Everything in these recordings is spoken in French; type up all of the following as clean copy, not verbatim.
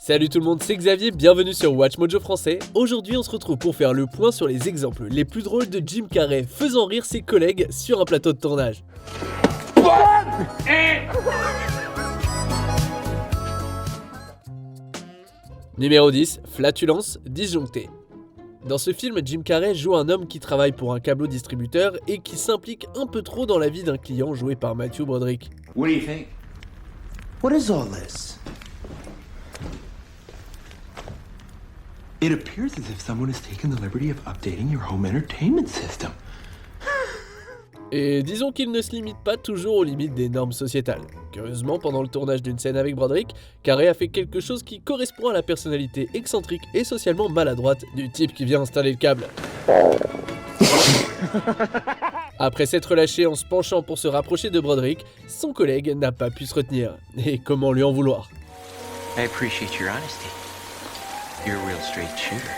Salut tout le monde, c'est Xavier, bienvenue sur Watch Mojo français. Aujourd'hui on se retrouve pour faire le point sur les exemples les plus drôles de Jim Carrey faisant rire ses collègues sur un plateau de tournage. Numéro 10, flatulence disjonctée. Dans ce film, Jim Carrey joue un homme qui travaille pour un câbleau distributeur et qui s'implique un peu trop dans la vie d'un client joué par Matthew Broderick. What do you think? What is all this? It appears as if someone has taken the liberty of updating your home entertainment system. Et disons qu'il ne se limite pas toujours aux limites des normes sociétales. Curieusement, pendant le tournage d'une scène avec Broderick, Carrey a fait quelque chose qui correspond à la personnalité excentrique et socialement maladroite du type qui vient installer le câble. Après s'être lâché en se penchant pour se rapprocher de Broderick, son collègue n'a pas pu se retenir. Et comment lui en vouloir? I appreciate your honesty. You're a real straight shooter.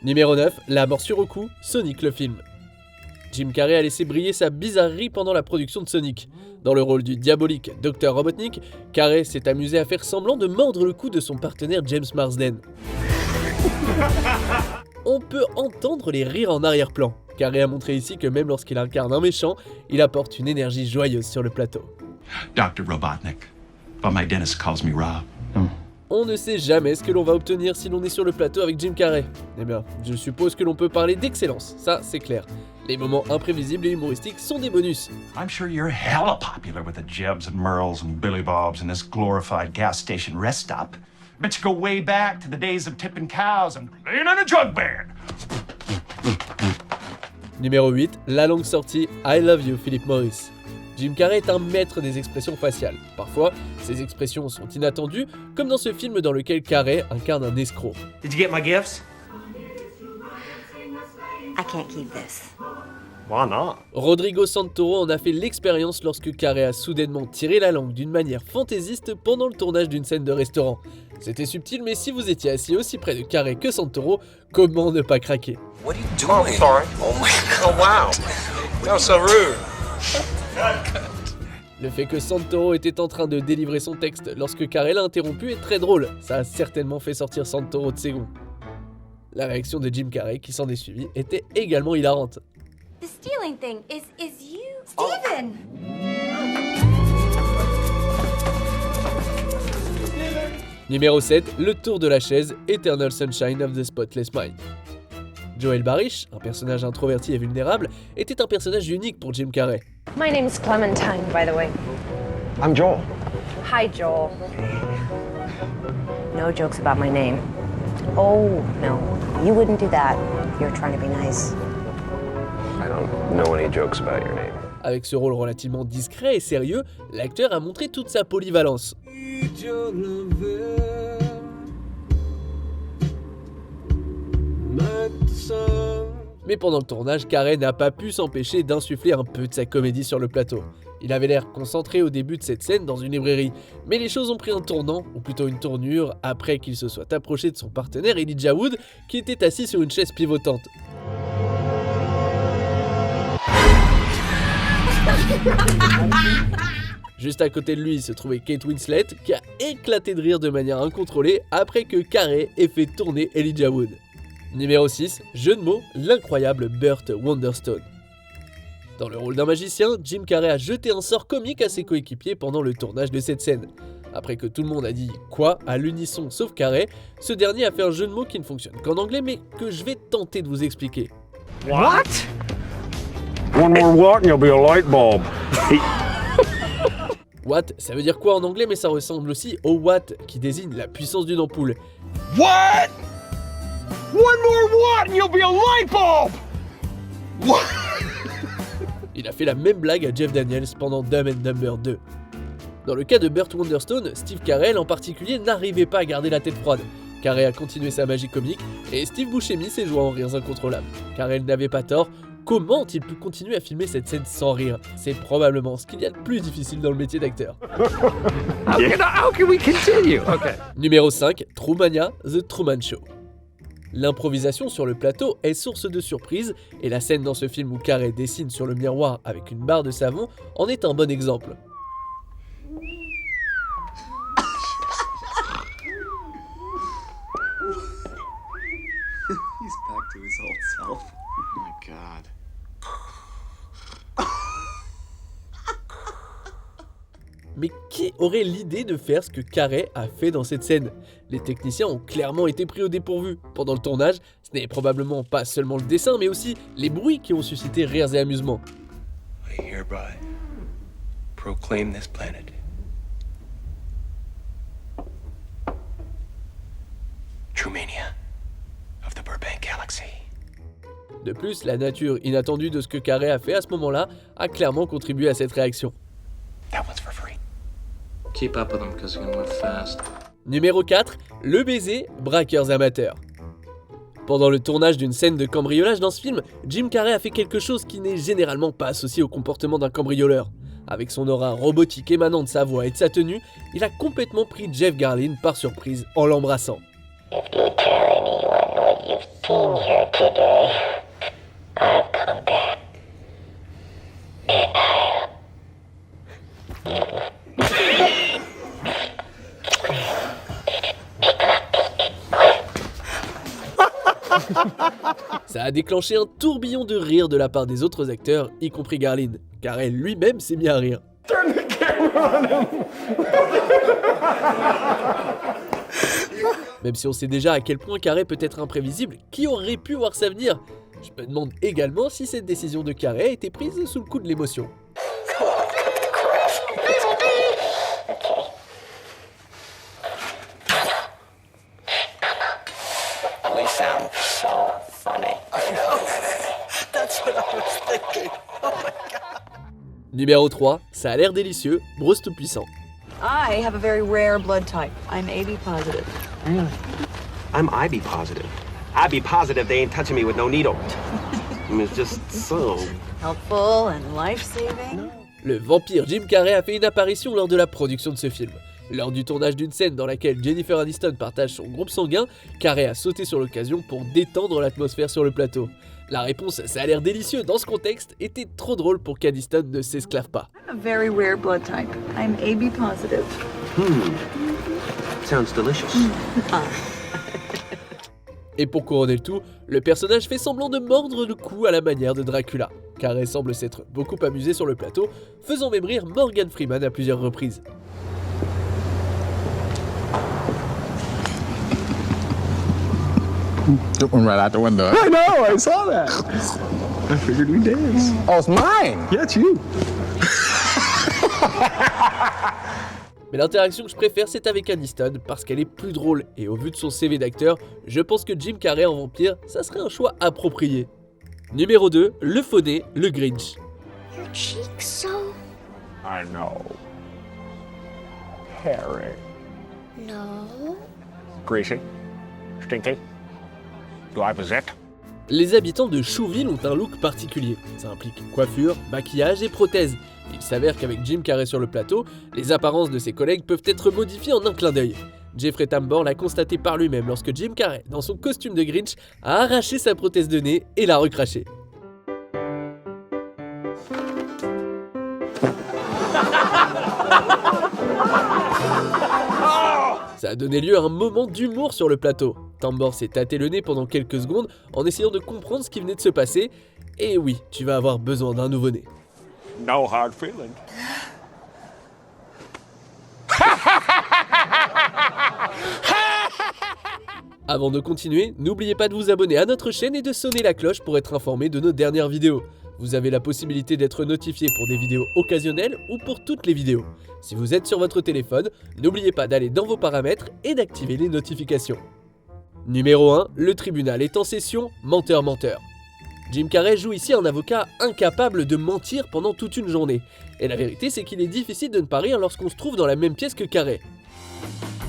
Numéro 9, la morsure au cou, Sonic le film. Jim Carrey a laissé briller sa bizarrerie pendant la production de Sonic. Dans le rôle du diabolique Dr Robotnik, Carrey s'est amusé à faire semblant de mordre le cou de son partenaire James Marsden. On peut entendre les rires en arrière-plan. Carrey a montré ici que même lorsqu'il incarne un méchant, il apporte une énergie joyeuse sur le plateau. Dr. Robotnik, but my dentist calls me Rob. On ne sait jamais ce que l'on va obtenir si l'on est sur le plateau avec Jim Carrey. Eh bien, je suppose que l'on peut parler d'excellence, ça c'est clair. Les moments imprévisibles et humoristiques sont des bonus. I'm sure you're hella popular with the Jebs and Merles and Billy Bobs and this glorified gas station rest stop. Bet you go way back to the days of tipping cows and playing in a jug band. Numéro 8, la longue sortie I Love You, Philip Morris. Jim Carrey est un maître des expressions faciales. Parfois, ces expressions sont inattendues, comme dans ce film dans lequel Carrey incarne un escroc. Did you get my gifts? I can't keep this. Why not? Rodrigo Santoro en a fait l'expérience lorsque Carrey a soudainement tiré la langue d'une manière fantaisiste pendant le tournage d'une scène de restaurant. C'était subtil, mais si vous étiez assis aussi près de Carrey que Santoro, comment ne pas craquer? What are you doing? Oh, I'm sorry. Oh my god. Oh wow. That was so rude. Le fait que Santoro était en train de délivrer son texte lorsque Carrey l'a interrompu est très drôle. Ça a certainement fait sortir Santoro de ses gonds. La réaction de Jim Carrey qui s'en est suivie était également hilarante. The stealing thing is you, Steven. Numéro 7, le tour de la chaise, Eternal Sunshine of the Spotless Mind. Joel Barish, un personnage introverti et vulnérable, était un personnage unique pour Jim Carrey. My name's Clementine, by the way. I'm Joel. Hi, Joel. No jokes about my name. Oh, no. You wouldn't do that. You're trying to be nice. I don't know any jokes about your name. Avec ce rôle relativement discret et sérieux, l'acteur a montré toute sa polyvalence. Mais pendant le tournage, Carrey n'a pas pu s'empêcher d'insuffler un peu de sa comédie sur le plateau. Il avait l'air concentré au début de cette scène dans une librairie, mais les choses ont pris un tournant, ou plutôt une tournure, après qu'il se soit approché de son partenaire Elijah Wood, qui était assis sur une chaise pivotante. Juste à côté de lui se trouvait Kate Winslet, qui a éclaté de rire de manière incontrôlée après que Carrey ait fait tourner Elijah Wood. Numéro 6, jeu de mots, l'incroyable Burt Wonderstone. Dans le rôle d'un magicien, Jim Carrey a jeté un sort comique à ses coéquipiers pendant le tournage de cette scène. Après que tout le monde a dit « quoi » à l'unisson sauf Carrey, ce dernier a fait un jeu de mots qui ne fonctionne qu'en anglais mais que je vais tenter de vous expliquer. What? One more watt and you'll be a light bulb. Watt, ça veut dire quoi en anglais mais ça ressemble aussi au watt qui désigne la puissance d'une ampoule. What? One more watt and you'll be a light bulb. What? Il a fait la même blague à Jeff Daniels pendant Dumb and Dumber 2. Dans le cas de Burt Wonderstone, Steve Carell en particulier n'arrivait pas à garder la tête froide. Carrey a continué sa magie comique et Steve Buscemi s'est joué en rires incontrôlables. Carell n'avait pas tort. Comment ont-ils pu continuer à filmer cette scène sans rire? C'est probablement ce qu'il y a de plus difficile dans le métier d'acteur. How can we continue? Okay. Numéro 5, Truemania, The Truman Show. L'improvisation sur le plateau est source de surprise et la scène dans ce film où Carrey dessine sur le miroir avec une barre de savon en est un bon exemple. Mais qui aurait l'idée de faire ce que Carey a fait dans cette scène? Les techniciens ont clairement été pris au dépourvu. Pendant le tournage, ce n'est probablement pas seulement le dessin, mais aussi les bruits qui ont suscité rires et amusements. I hereby proclaim this planet True Mania of the Burbank Galaxy. De plus, la nature inattendue de ce que Carey a fait à ce moment-là a clairement contribué à cette réaction. That one's for free. Keep up with them because they're gonna move fast. Numéro 4, le baiser, braqueurs amateurs. Pendant le tournage d'une scène de cambriolage dans ce film, Jim Carrey a fait quelque chose qui n'est généralement pas associé au comportement d'un cambrioleur. Avec son aura robotique émanant de sa voix et de sa tenue, il a complètement pris Jeff Garlin par surprise en l'embrassant. If you tell anyone what you've seen here today, I'll come back. Ça a déclenché un tourbillon de rire de la part des autres acteurs, y compris Garlin. Carrey lui-même s'est mis à rire. Même si on sait déjà à quel point Carrey peut être imprévisible, qui aurait pu voir ça venir? Je me demande également si cette décision de Carrey a été prise sous le coup de l'émotion. We sound so funny. That's what I was thinking. Oh my God. Numéro 3, ça a l'air délicieux, Bruce Tout-Puissant. I have a very rare blood type. I'm AB positive. Really? I'm IB positive. IB positive, they ain't touching me with no needle. I mean, it's just so... Helpful and life-saving. Le vampire Jim Carrey a fait une apparition lors de la production de ce film. Lors du tournage d'une scène dans laquelle Jennifer Aniston partage son groupe sanguin, Carrey a sauté sur l'occasion pour détendre l'atmosphère sur le plateau. La réponse « ça a l'air délicieux » dans ce contexte était trop drôle pour qu'Aniston ne s'esclave pas. A very rare blood type. I'm AB positive. Sounds delicious. Et pour couronner le tout, le personnage fait semblant de mordre le cou à la manière de Dracula. Carrey semble s'être beaucoup amusé sur le plateau, faisant même rire Morgan Freeman à plusieurs reprises. Took one right out the window. I know, I saw that. I figured we'd dance. Oh, it's mine! Yeah, it's you. Mais l'interaction que je préfère, c'est avec Aniston, parce qu'elle est plus drôle, et au vu de son CV d'acteur, je pense que Jim Carrey en vampire, ça serait un choix approprié. Numéro 2, le fauné, le Grinch. Your cheeks so... I know. Harry. No. Greasy. Stinky. Do I possess? Les habitants de Chouville ont un look particulier. Ça implique coiffure, maquillage et prothèses. Il s'avère qu'avec Jim Carrey sur le plateau, les apparences de ses collègues peuvent être modifiées en un clin d'œil. Jeffrey Tambor l'a constaté par lui-même lorsque Jim Carrey, dans son costume de Grinch, a arraché sa prothèse de nez et l'a recrachée. Ça a donné lieu à un moment d'humour sur le plateau. Tambor s'est tâté le nez pendant quelques secondes en essayant de comprendre ce qui venait de se passer. Et oui, tu vas avoir besoin d'un nouveau-né. No hard feelings. Avant de continuer, n'oubliez pas de vous abonner à notre chaîne et de sonner la cloche pour être informé de nos dernières vidéos. Vous avez la possibilité d'être notifié pour des vidéos occasionnelles ou pour toutes les vidéos. Si vous êtes sur votre téléphone, n'oubliez pas d'aller dans vos paramètres et d'activer les notifications. Numéro 1, le tribunal est en session, menteur-menteur. Jim Carrey joue ici un avocat incapable de mentir pendant toute une journée. Et la vérité, c'est qu'il est difficile de ne pas rire lorsqu'on se trouve dans la même pièce que Carrey.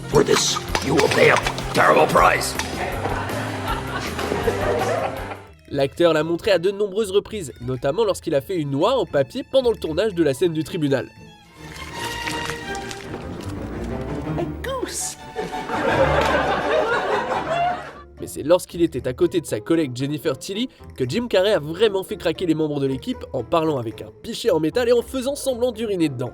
For this, you will pay a terrible price. L'acteur l'a montré à de nombreuses reprises, notamment lorsqu'il a fait une noix en papier pendant le tournage de la scène du tribunal. Mais c'est lorsqu'il était à côté de sa collègue Jennifer Tilly que Jim Carrey a vraiment fait craquer les membres de l'équipe en parlant avec un pichet en métal et en faisant semblant d'uriner dedans.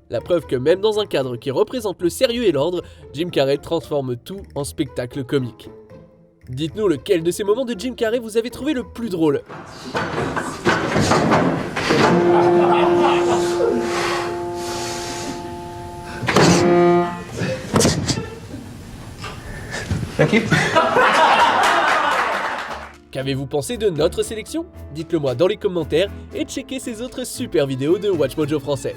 La preuve que même dans un cadre qui représente le sérieux et l'ordre, Jim Carrey transforme tout en spectacle comique. Dites-nous lequel de ces moments de Jim Carrey vous avez trouvé le plus drôle. Thank you. Qu'avez-vous pensé de notre sélection? Dites-le moi dans les commentaires et checkez ces autres super vidéos de WatchMojo français.